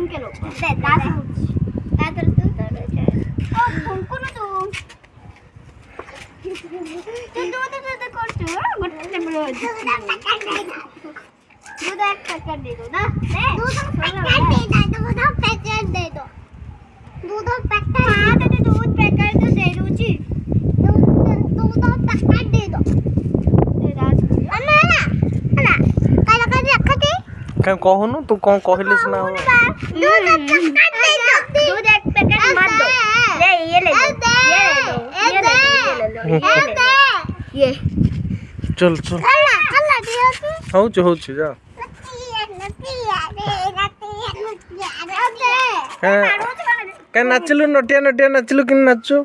फुंके लो दे दास दादर तू ओ फुंको ना तू दूध करते हो बट्टे बड़ो दूध एक पैकेट दे दो ना दे दूध पैकेट दे दो दूध पैकेट हां तो दूध पैकेट तो दे दो जी दूध पैकेट दे दो दे दास अन्ना काला कर रखते क्या कहनु तू कौन कहले सुना हो दूध एक पैकेट दे दो दूध एक पैकेट मत दो ले ये ले लो ये चल चल हो जा क्या नाचलु नटिया नटिया नाचलु कि नाचु